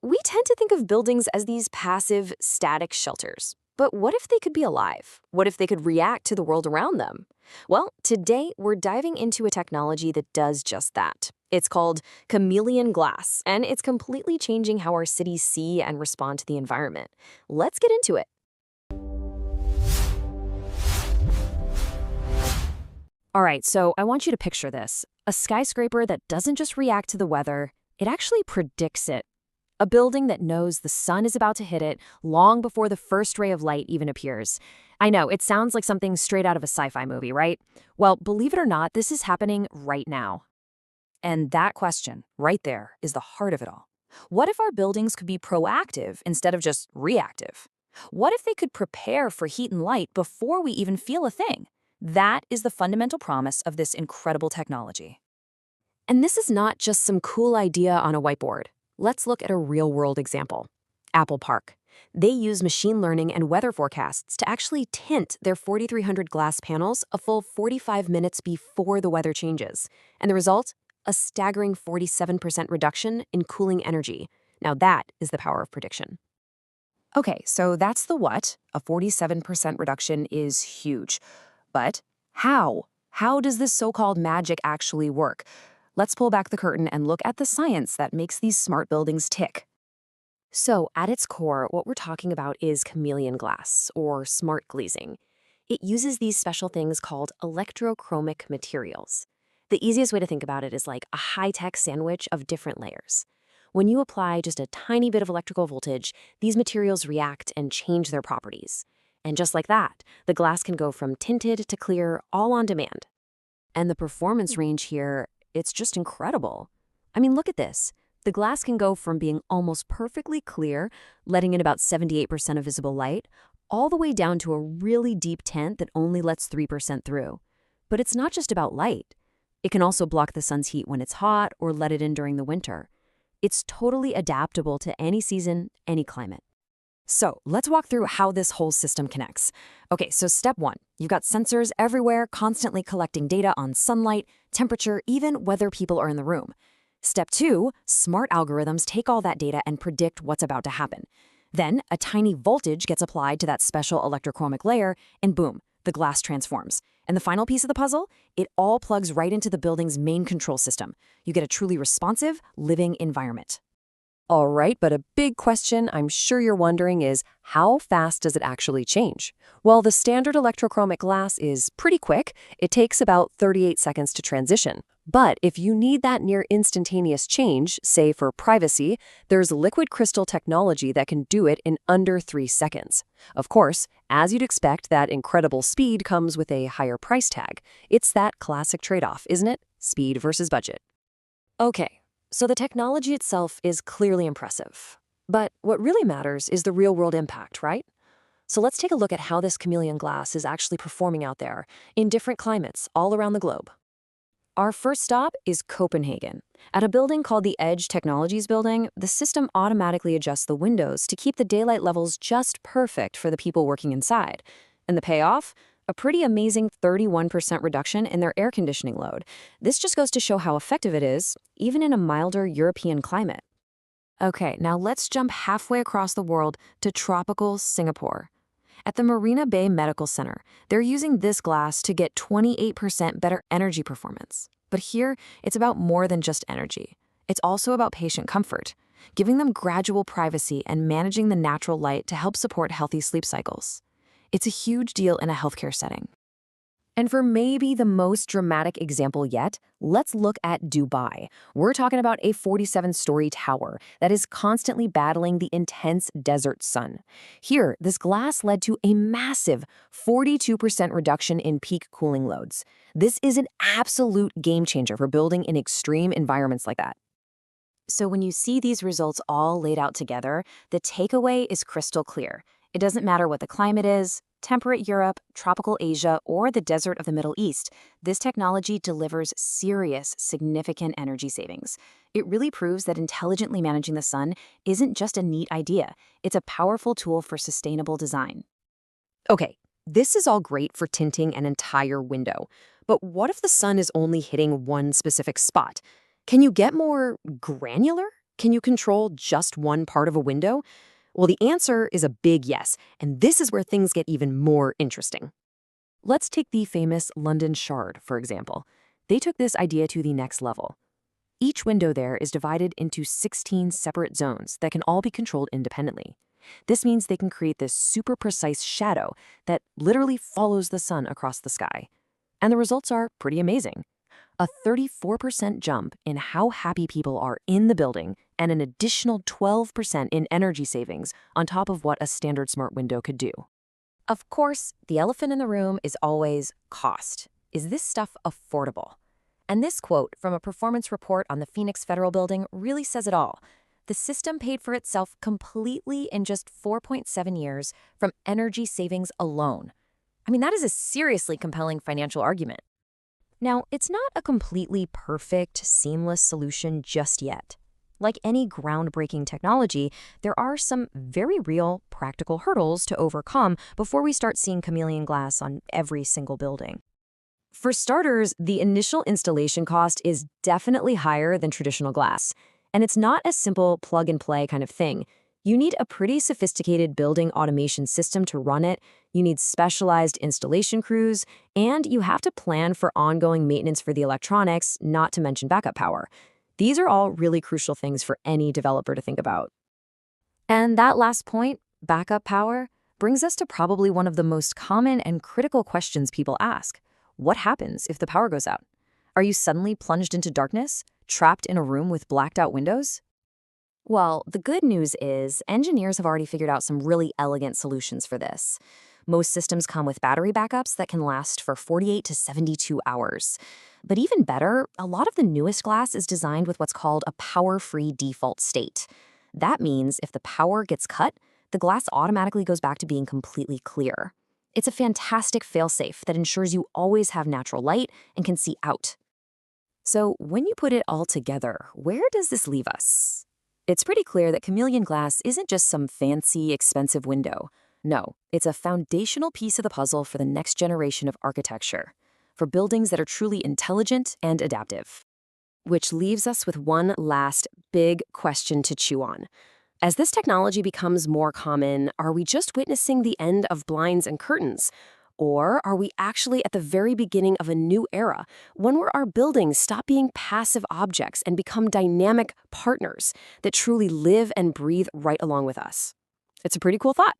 we tend to think of buildings as these passive, static shelters. But what if they could be alive? What if they could react to the world around them? Well, today we're diving into a technology that does just that. It's called Chameleon glass, and it's completely changing how our cities see and respond to the environment. Let's get into it. All right, so I want you to picture this. A skyscraper that doesn't just react to the weather, it actually predicts it. A building that knows the sun is about to hit it long before the first ray of light even appears. I know, it sounds like something straight out of a sci-fi movie, right? Well, believe it or not, this is happening right now. And that question, right there, is the heart of it all. What if our buildings could be proactive instead of just reactive? What if they could prepare for heat and light before we even feel a thing? That is the fundamental promise of this incredible technology. And this is not just some cool idea on a whiteboard. Let's look at a real-world example. Apple Park. They use machine learning and weather forecasts to actually tint their 4,300 glass panels a full 45 minutes before the weather changes. And the result? A staggering 47% reduction in cooling energy. Now that is the power of prediction. Okay, so that's the what. A 47% reduction is huge. But how? How does this so-called magic actually work? Let's pull back the curtain and look at the science that makes these smart buildings tick. So, at its core, what we're talking about is chameleon glass, or smart glazing. It uses these special things called electrochromic materials. The easiest way to think about it is like a high-tech sandwich of different layers. When you apply just a tiny bit of electrical voltage, these materials react and change their properties. And just like that, the glass can go from tinted to clear all on demand. And the performance range here, it's just incredible. I mean, look at this. The glass can go from being almost perfectly clear, letting in about 78% of visible light, all the way down to a really deep tint that only lets 3% through. But it's not just about light. It can also block the sun's heat when it's hot or let it in during the winter. It's totally adaptable to any season, any climate. So let's walk through how this whole system connects. Okay, so step one, you've got sensors everywhere constantly collecting data on sunlight, temperature, even whether people are in the room. Step two, smart algorithms take all that data and predict what's about to happen. Then a tiny voltage gets applied to that special electrochromic layer, and boom, the glass transforms. And the final piece of the puzzle, it all plugs right into the building's main control system. You get a truly responsive, living environment. All right, but a big question I'm sure you're wondering is, how fast does it actually change? Well, the standard electrochromic glass is pretty quick. It takes about 38 seconds to transition. But if you need that near instantaneous change, say for privacy, there's liquid crystal technology that can do it in under 3 seconds. Of course, as you'd expect, that incredible speed comes with a higher price tag. It's that classic trade-off, isn't it? Speed versus budget. Okay. So the technology itself is clearly impressive. But what really matters is the real-world impact, right? So let's take a look at how this chameleon glass is actually performing out there in different climates all around the globe. Our first stop is Copenhagen. At a building called the Edge Technologies Building, the system automatically adjusts the windows to keep the daylight levels just perfect for the people working inside. And the payoff? A pretty amazing 31% reduction in their air conditioning load. This just goes to show how effective it is, even in a milder European climate. Okay, now let's jump halfway across the world to tropical Singapore. At the Marina Bay Medical Center, they're using this glass to get 28% better energy performance. But here, it's about more than just energy. It's also about patient comfort, giving them gradual privacy and managing the natural light to help support healthy sleep cycles. It's a huge deal in a healthcare setting. And for maybe the most dramatic example yet, let's look at Dubai. We're talking about a 47-story tower that is constantly battling the intense desert sun. Here, this glass led to a massive 42% reduction in peak cooling loads. This is an absolute game changer for building in extreme environments like that. So when you see these results all laid out together, the takeaway is crystal clear. It doesn't matter what the climate is, temperate Europe, tropical Asia, or the desert of the Middle East, this technology delivers serious, significant energy savings. It really proves that intelligently managing the sun isn't just a neat idea. It's a powerful tool for sustainable design. Okay, this is all great for tinting an entire window. But what if the sun is only hitting one specific spot? Can you get more granular? Can you control just one part of a window? Well, the answer is a big yes, and this is where things get even more interesting. Let's take the famous London Shard, for example. They took this idea to the next level. Each window there is divided into 16 separate zones that can all be controlled independently. This means they can create this super precise shadow that literally follows the sun across the sky. And the results are pretty amazing. A 34% jump in how happy people are in the building and an additional 12% in energy savings on top of what a standard smart window could do. Of course, the elephant in the room is always cost. Is this stuff affordable? And this quote from a performance report on the Phoenix Federal Building really says it all. The system paid for itself completely in just 4.7 years from energy savings alone. I mean, that is a seriously compelling financial argument. Now, it's not a completely perfect, seamless solution just yet. Like any groundbreaking technology, there are some very real, practical hurdles to overcome before we start seeing Chameleon glass on every single building. For starters, the initial installation cost is definitely higher than traditional glass. And it's not a simple plug-and-play kind of thing. You need a pretty sophisticated building automation system to run it, you need specialized installation crews, and you have to plan for ongoing maintenance for the electronics, not to mention backup power. These are all really crucial things for any developer to think about. And that last point, backup power, brings us to probably one of the most common and critical questions people ask. What happens if the power goes out? Are you suddenly plunged into darkness, trapped in a room with blacked-out windows? Well, the good news is engineers have already figured out some really elegant solutions for this. Most systems come with battery backups that can last for 48 to 72 hours. But even better, a lot of the newest glass is designed with what's called a power-free default state. That means if the power gets cut, the glass automatically goes back to being completely clear. It's a fantastic failsafe that ensures you always have natural light and can see out. So when you put it all together, where does this leave us? It's pretty clear that Chameleon glass isn't just some fancy, expensive window. No, it's a foundational piece of the puzzle for the next generation of architecture, for buildings that are truly intelligent and adaptive. Which leaves us with one last big question to chew on. As this technology becomes more common, are we just witnessing the end of blinds and curtains? Or are we actually at the very beginning of a new era, one where our buildings stop being passive objects and become dynamic partners that truly live and breathe right along with us? It's a pretty cool thought.